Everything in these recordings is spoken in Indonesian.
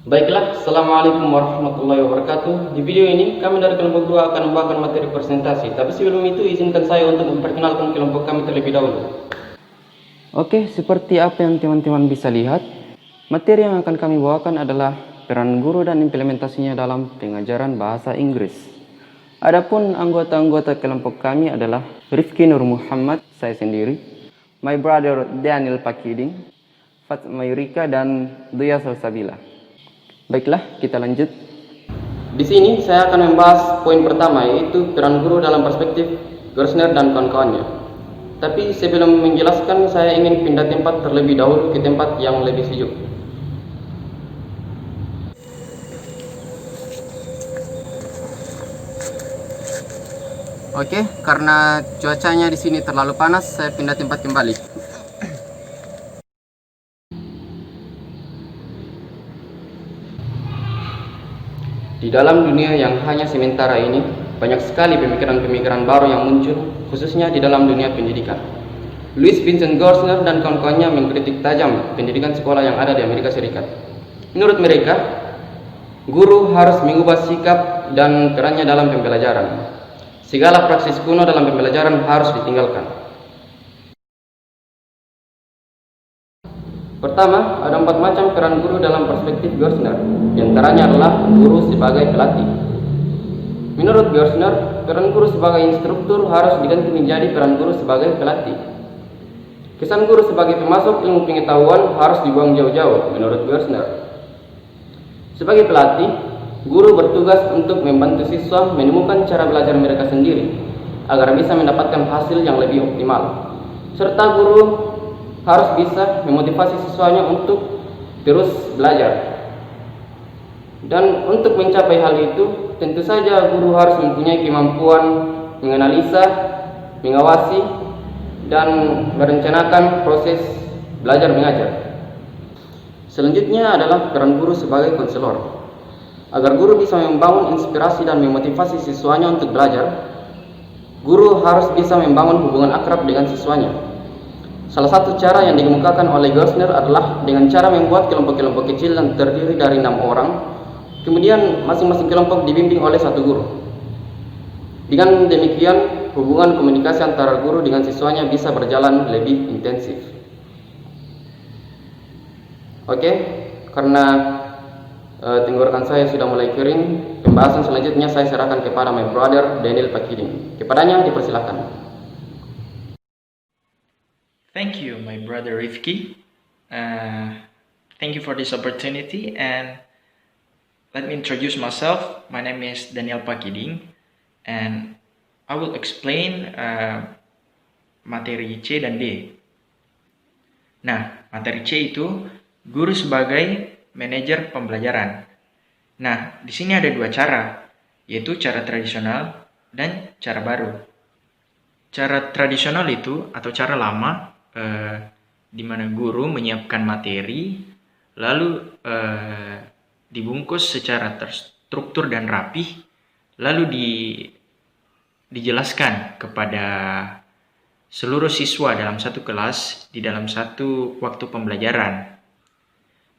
Baiklah, Assalamualaikum warahmatullahi wabarakatuh. Di video ini, kami dari kelompok 2 akan membawakan materi presentasi. Tapi sebelum itu, izinkan saya untuk memperkenalkan kelompok kami terlebih dahulu. Oke, seperti apa yang teman-teman bisa lihat, materi yang akan kami bawakan adalah peran guru dan implementasinya dalam pengajaran bahasa Inggris. Adapun anggota-anggota kelompok kami adalah Rifki Nur Muhammad, saya sendiri, my brother Daniel Pakiding, Fatma Yurika, dan Duya Salsabila. Baiklah, kita lanjut. Di sini saya akan membahas poin pertama, yaitu peran guru dalam perspektif Gersner dan kawan-kawannya. Tapi sebelum menjelaskan, saya ingin pindah tempat terlebih dahulu ke tempat yang lebih sejuk. Oke, karena cuacanya di sini terlalu panas, saya pindah tempat kembali. Di dalam dunia yang hanya sementara ini, banyak sekali pemikiran-pemikiran baru yang muncul, khususnya di dalam dunia pendidikan. Louis Vincent Gersner dan kawan-kawannya mengkritik tajam pendidikan sekolah yang ada di Amerika Serikat. Menurut mereka, guru harus mengubah sikap dan perannya dalam pembelajaran. Segala praksis kuno dalam pembelajaran harus ditinggalkan. Pertama, ada 4 macam peran guru dalam perspektif Gersner. Di antaranya adalah guru sebagai pelatih. Menurut Gersner, peran guru sebagai instruktur harus diganti menjadi peran guru sebagai pelatih. Kesan guru sebagai pemasok ilmu pengetahuan harus dibuang jauh-jauh, menurut Gersner. Sebagai pelatih, guru bertugas untuk membantu siswa menemukan cara belajar mereka sendiri, agar bisa mendapatkan hasil yang lebih optimal. Serta guru harus bisa memotivasi siswanya untuk terus belajar. Dan untuk mencapai hal itu, tentu saja guru harus mempunyai kemampuan menganalisa, mengawasi, dan merencanakan proses belajar mengajar. Selanjutnya adalah peran guru sebagai konselor. Agar guru bisa membangun inspirasi dan memotivasi siswanya untuk belajar, guru harus bisa membangun hubungan akrab dengan siswanya. Salah satu cara yang dikemukakan oleh Gersner adalah dengan cara membuat kelompok-kelompok kecil yang terdiri dari 6 orang, kemudian masing-masing kelompok dibimbing oleh satu guru. Dengan demikian, hubungan komunikasi antara guru dengan siswanya bisa berjalan lebih intensif. Oke, karena tenggorokan saya sudah mulai kering, pembahasan selanjutnya saya serahkan kepada my brother Daniel Pakiding. Kepadanya dipersilakan. Thank you, my brother Rifki. Thank you for this opportunity, and let me introduce myself. My name is Daniel Pakiding, and I will explain materi C dan D. Nah, materi C itu guru sebagai manajer pembelajaran. Nah, di sini ada 2 cara, yaitu cara tradisional dan cara baru. Cara tradisional itu atau cara lama, di mana guru menyiapkan materi, lalu dibungkus secara terstruktur dan rapih, lalu dijelaskan kepada seluruh siswa dalam satu kelas di dalam satu waktu pembelajaran.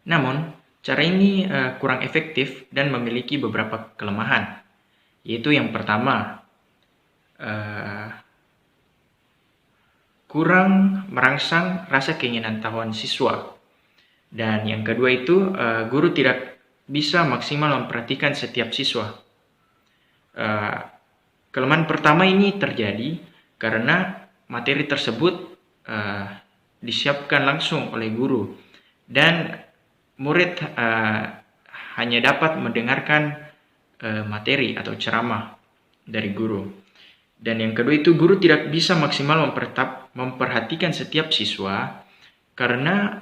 Namun, cara ini kurang efektif dan memiliki beberapa kelemahan, yaitu yang pertama, kurang merangsang rasa keinginan tahuan siswa. Dan yang kedua itu, guru tidak bisa maksimal memperhatikan setiap siswa. Kelemahan pertama ini terjadi karena materi tersebut disiapkan langsung oleh guru, dan murid hanya dapat mendengarkan materi atau ceramah dari guru. Dan yang kedua itu, guru tidak bisa maksimal memperhatikan setiap siswa karena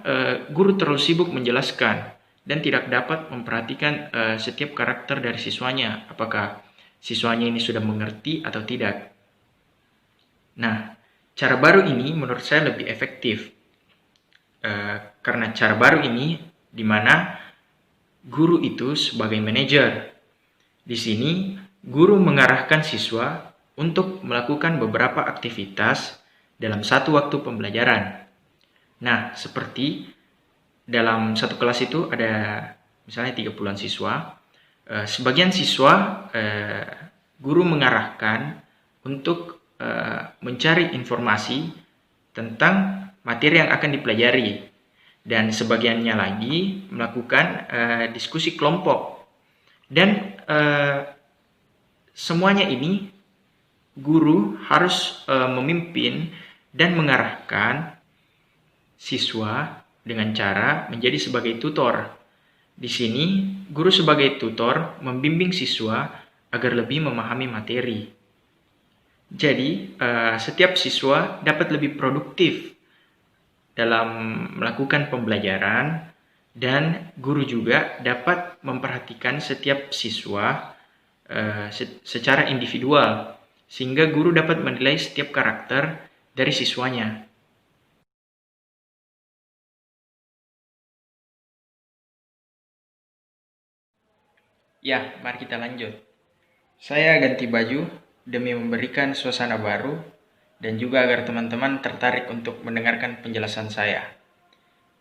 guru terlalu sibuk menjelaskan dan tidak dapat memperhatikan setiap karakter dari siswanya, apakah siswanya ini sudah mengerti atau tidak. Nah, cara baru ini menurut saya lebih efektif karena cara baru ini di mana guru itu sebagai manajer. Di sini guru mengarahkan siswa untuk melakukan beberapa aktivitas dalam satu waktu pembelajaran. Nah, seperti dalam satu kelas itu ada misalnya 30-an siswa, sebagian siswa guru mengarahkan untuk mencari informasi tentang materi yang akan dipelajari, dan sebagiannya lagi melakukan diskusi kelompok. Dan semuanya ini guru harus memimpin dan mengarahkan siswa dengan cara menjadi sebagai tutor. Di sini, guru sebagai tutor membimbing siswa agar lebih memahami materi. Jadi, setiap siswa dapat lebih produktif dalam melakukan pembelajaran, dan guru juga dapat memperhatikan setiap siswa secara individual, sehingga guru dapat menilai setiap karakter dari siswanya. Ya, mari kita lanjut. Saya ganti baju demi memberikan suasana baru dan juga agar teman-teman tertarik untuk mendengarkan penjelasan saya.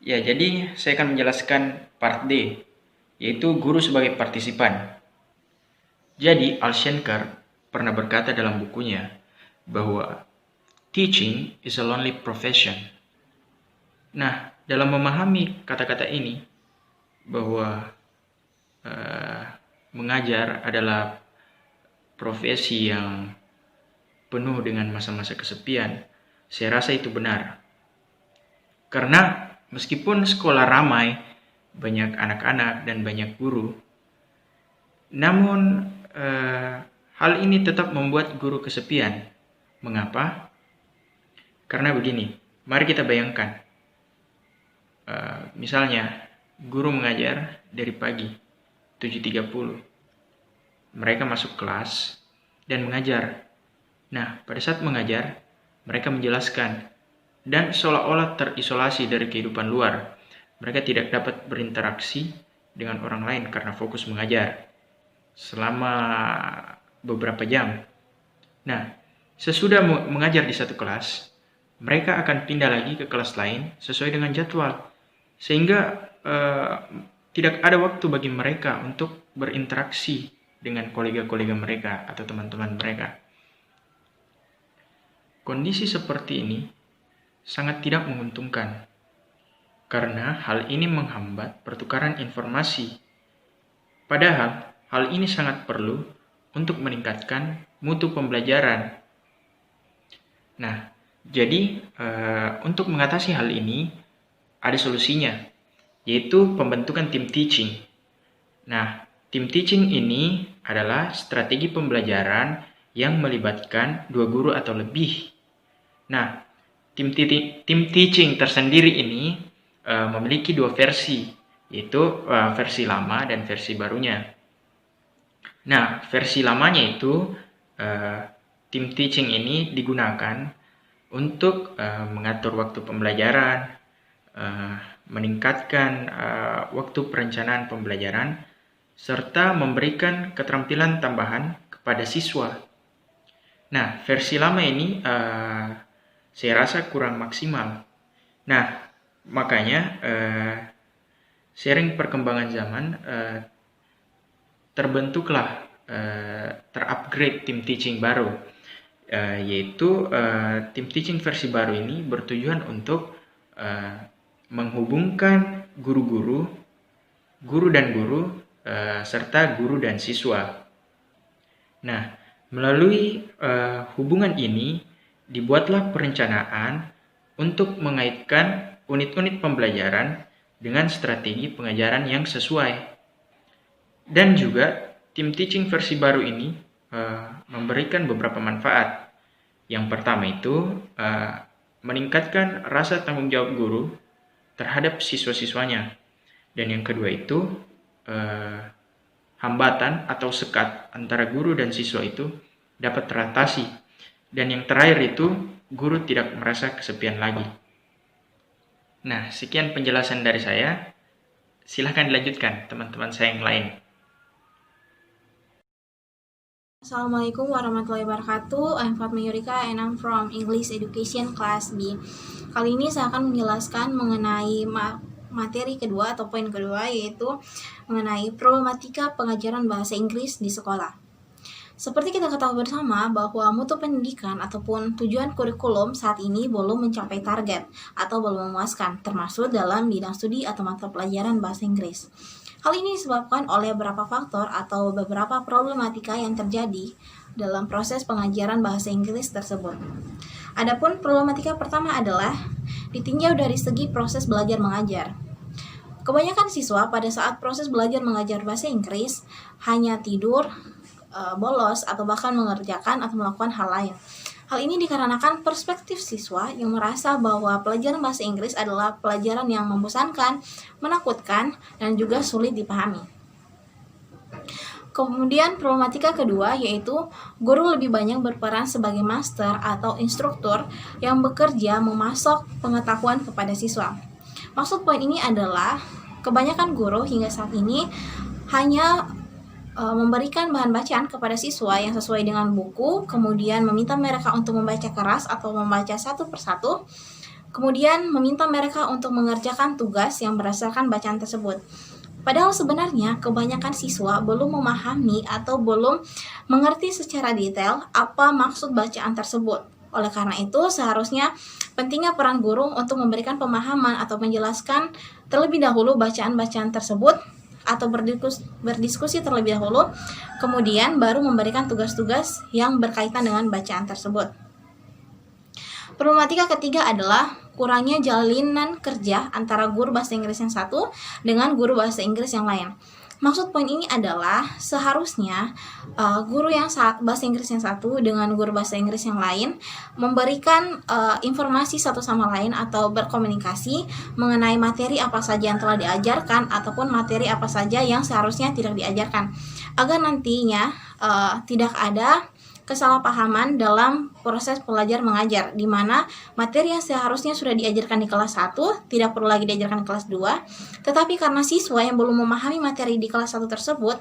Ya, jadi saya akan menjelaskan part D, yaitu guru sebagai partisipan. Jadi, Al Shanker pernah berkata dalam bukunya bahwa teaching is a lonely profession. Nah, dalam memahami kata-kata ini, bahwa mengajar adalah profesi yang penuh dengan masa-masa kesepian, saya rasa itu benar. Karena meskipun sekolah ramai, banyak anak-anak dan banyak guru, namun hal ini tetap membuat guru kesepian. Mengapa? Karena begini, mari kita bayangkan. Misalnya, guru mengajar dari pagi 7.30. Mereka masuk kelas dan mengajar. Nah, pada saat mengajar, mereka menjelaskan dan seolah-olah terisolasi dari kehidupan luar. Mereka tidak dapat berinteraksi dengan orang lain karena fokus mengajar selama beberapa jam. Nah, sesudah mengajar di satu kelas, mereka akan pindah lagi ke kelas lain sesuai dengan jadwal, sehingga tidak ada waktu bagi mereka untuk berinteraksi dengan kolega-kolega mereka atau teman-teman mereka. Kondisi seperti ini sangat tidak menguntungkan, karena hal ini menghambat pertukaran informasi. Padahal, hal ini sangat perlu untuk meningkatkan mutu pembelajaran. Nah, jadi untuk mengatasi hal ini, ada solusinya, yaitu pembentukan tim teaching. Nah, tim teaching ini adalah strategi pembelajaran yang melibatkan 2 guru atau lebih. Nah, tim teaching tersendiri ini memiliki 2 versi, yaitu versi lama dan versi barunya. Nah, versi lamanya itu tim teaching ini digunakan untuk mengatur waktu pembelajaran, meningkatkan waktu perencanaan pembelajaran, serta memberikan keterampilan tambahan kepada siswa. Nah, versi lama ini saya rasa kurang maksimal. Nah, makanya seiring perkembangan zaman terbentuklah terupgrade tim teaching baru, yaitu tim teaching versi baru ini bertujuan untuk menghubungkan guru dan guru, serta guru dan siswa. Nah, melalui hubungan ini dibuatlah perencanaan untuk mengaitkan unit-unit pembelajaran dengan strategi pengajaran yang sesuai. Dan juga tim teaching versi baru ini memberikan beberapa manfaat. Yang pertama itu meningkatkan rasa tanggung jawab guru terhadap siswa-siswanya. Dan yang kedua itu hambatan atau sekat antara guru dan siswa itu dapat teratasi. Dan yang terakhir itu guru tidak merasa kesepian lagi. Nah, sekian penjelasan dari saya. Silahkan dilanjutkan teman-teman saya yang lain. Assalamualaikum warahmatullahi wabarakatuh. I'm Fatma Yurika and I'm from English Education Class B. Kali ini saya akan menjelaskan mengenai materi kedua atau poin kedua, yaitu mengenai problematika pengajaran bahasa Inggris di sekolah. Seperti kita ketahui bersama bahwa mutu pendidikan ataupun tujuan kurikulum saat ini belum mencapai target atau belum memuaskan, termasuk dalam bidang studi atau mata pelajaran bahasa Inggris. Hal ini disebabkan oleh beberapa faktor atau beberapa problematika yang terjadi dalam proses pengajaran bahasa Inggris tersebut. Adapun problematika pertama adalah ditinjau dari segi proses belajar mengajar. Kebanyakan siswa pada saat proses belajar mengajar bahasa Inggris hanya tidur, bolos, atau bahkan mengerjakan atau melakukan hal lain. Hal ini dikarenakan perspektif siswa yang merasa bahwa pelajaran bahasa Inggris adalah pelajaran yang membosankan, menakutkan, dan juga sulit dipahami. Kemudian problematika kedua yaitu guru lebih banyak berperan sebagai master atau instruktur yang bekerja memasok pengetahuan kepada siswa. Maksud poin ini adalah kebanyakan guru hingga saat ini hanya memberikan bahan bacaan kepada siswa yang sesuai dengan buku, kemudian meminta mereka untuk membaca keras atau membaca satu persatu, kemudian meminta mereka untuk mengerjakan tugas yang berdasarkan bacaan tersebut. Padahal sebenarnya kebanyakan siswa belum memahami atau belum mengerti secara detail apa maksud bacaan tersebut. Oleh karena itu, seharusnya pentingnya peran guru untuk memberikan pemahaman atau menjelaskan terlebih dahulu bacaan-bacaan tersebut atau berdiskusi terlebih dahulu, kemudian baru memberikan tugas-tugas yang berkaitan dengan bacaan tersebut. Problematika ketiga adalah kurangnya jalinan kerja antara guru bahasa Inggris yang satu dengan guru bahasa Inggris yang lain. Maksud poin ini adalah seharusnya guru yang bahasa Inggris yang satu dengan guru bahasa Inggris yang lain memberikan informasi satu sama lain atau berkomunikasi mengenai materi apa saja yang telah diajarkan ataupun materi apa saja yang seharusnya tidak diajarkan, agar nantinya tidak ada kesalahpahaman dalam proses belajar mengajar, di mana materi yang seharusnya sudah diajarkan di kelas 1 tidak perlu lagi diajarkan di kelas 2, tetapi karena siswa yang belum memahami materi di kelas 1 tersebut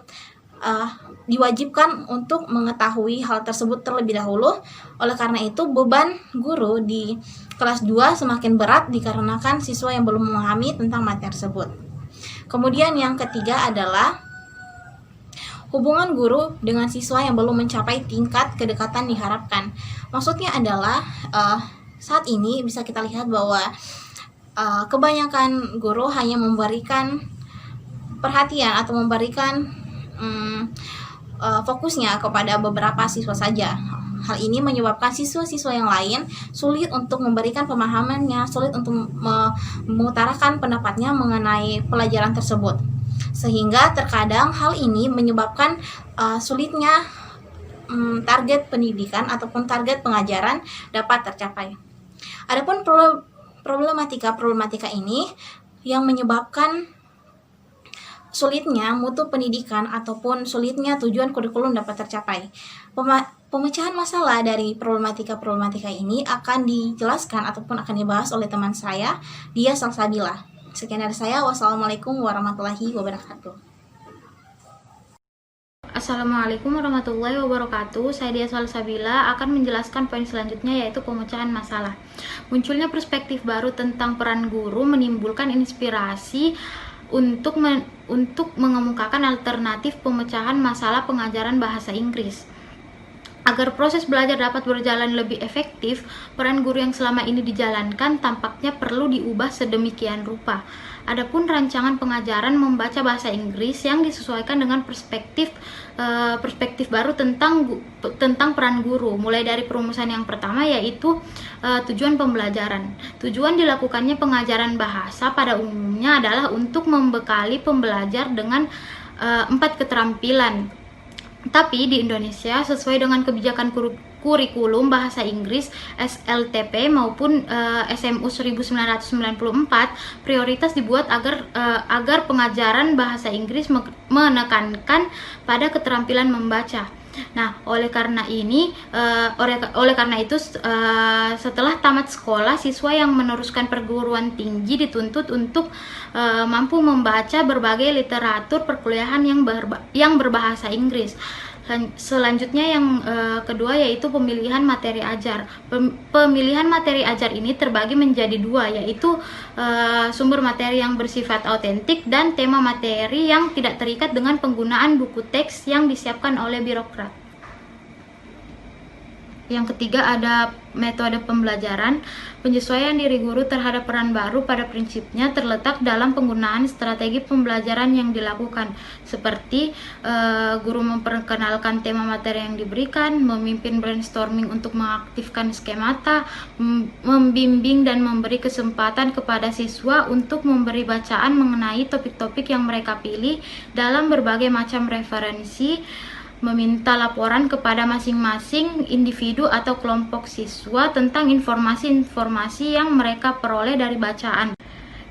diwajibkan untuk mengetahui hal tersebut terlebih dahulu. Oleh karena itu, beban guru di kelas 2 semakin berat dikarenakan siswa yang belum memahami tentang materi tersebut. Kemudian yang ketiga adalah hubungan guru dengan siswa yang belum mencapai tingkat kedekatan diharapkan. Maksudnya adalah saat ini bisa kita lihat bahwa kebanyakan guru hanya memberikan perhatian atau memberikan fokusnya kepada beberapa siswa saja. Hal ini menyebabkan siswa-siswa yang lain sulit untuk memberikan pemahamannya, sulit untuk mengutarakan pendapatnya mengenai pelajaran tersebut. Sehingga terkadang hal ini menyebabkan sulitnya target pendidikan ataupun target pengajaran dapat tercapai. Adapun problematika ini yang menyebabkan sulitnya mutu pendidikan ataupun sulitnya tujuan kurikulum dapat tercapai. Pemecahan masalah dari problematika ini akan dijelaskan ataupun akan dibahas oleh teman saya, Dia Salsabila. Sekian dari saya. Wassalamualaikum warahmatullahi wabarakatuh. Assalamualaikum warahmatullahi wabarakatuh. Saya Dia Salsabila akan menjelaskan poin selanjutnya, yaitu pemecahan masalah. Munculnya perspektif baru tentang peran guru menimbulkan inspirasi untuk mengemukakan alternatif pemecahan masalah pengajaran bahasa Inggris. Agar proses belajar dapat berjalan lebih efektif, peran guru yang selama ini dijalankan tampaknya perlu diubah sedemikian rupa. Adapun rancangan pengajaran membaca bahasa Inggris yang disesuaikan dengan perspektif baru tentang peran guru, mulai dari perumusan yang pertama, yaitu tujuan pembelajaran. Tujuan dilakukannya pengajaran bahasa pada umumnya adalah untuk membekali pembelajar dengan 4 keterampilan. Tapi di Indonesia, sesuai dengan kebijakan kurikulum bahasa Inggris SLTP maupun SMU 1994, prioritas dibuat agar pengajaran bahasa Inggris menekankan pada keterampilan membaca. Nah, oleh karena itu setelah tamat sekolah, siswa yang meneruskan perguruan tinggi dituntut untuk mampu membaca berbagai literatur perkuliahan yang berbahasa Inggris. Selanjutnya yang kedua yaitu pemilihan materi ajar. Pemilihan materi ajar ini terbagi menjadi dua, yaitu sumber materi yang bersifat autentik dan tema materi yang tidak terikat dengan penggunaan buku teks yang disiapkan oleh birokrat. Yang ketiga ada metode pembelajaran. Penyesuaian diri guru terhadap peran baru pada prinsipnya terletak dalam penggunaan strategi pembelajaran yang dilakukan, seperti guru memperkenalkan tema materi yang diberikan, memimpin brainstorming untuk mengaktifkan skemata, membimbing dan memberi kesempatan kepada siswa untuk memberi bacaan mengenai topik-topik yang mereka pilih dalam berbagai macam referensi, meminta laporan kepada masing-masing individu atau kelompok siswa tentang informasi-informasi yang mereka peroleh dari bacaan.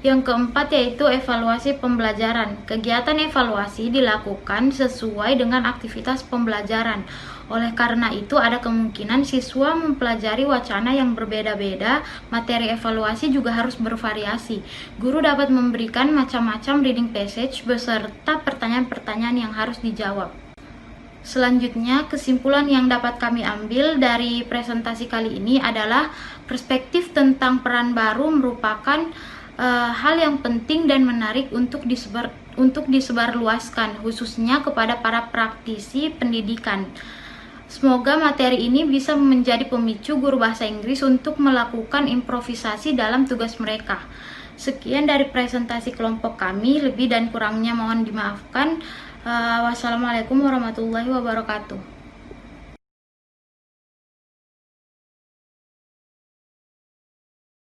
Yang keempat yaitu evaluasi pembelajaran. Kegiatan evaluasi dilakukan sesuai dengan aktivitas pembelajaran. Oleh karena itu, ada kemungkinan siswa mempelajari wacana yang berbeda-beda. Materi evaluasi juga harus bervariasi. Guru dapat memberikan macam-macam reading passage beserta pertanyaan-pertanyaan yang harus dijawab. Selanjutnya, kesimpulan yang dapat kami ambil dari presentasi kali ini adalah perspektif tentang peran baru merupakan hal yang penting dan menarik untuk disebarluaskan, khususnya kepada para praktisi pendidikan. Semoga materi ini bisa menjadi pemicu guru bahasa Inggris untuk melakukan improvisasi dalam tugas mereka. Sekian dari presentasi kelompok kami, lebih dan kurangnya mohon dimaafkan. Wassalamualaikum warahmatullahi wabarakatuh.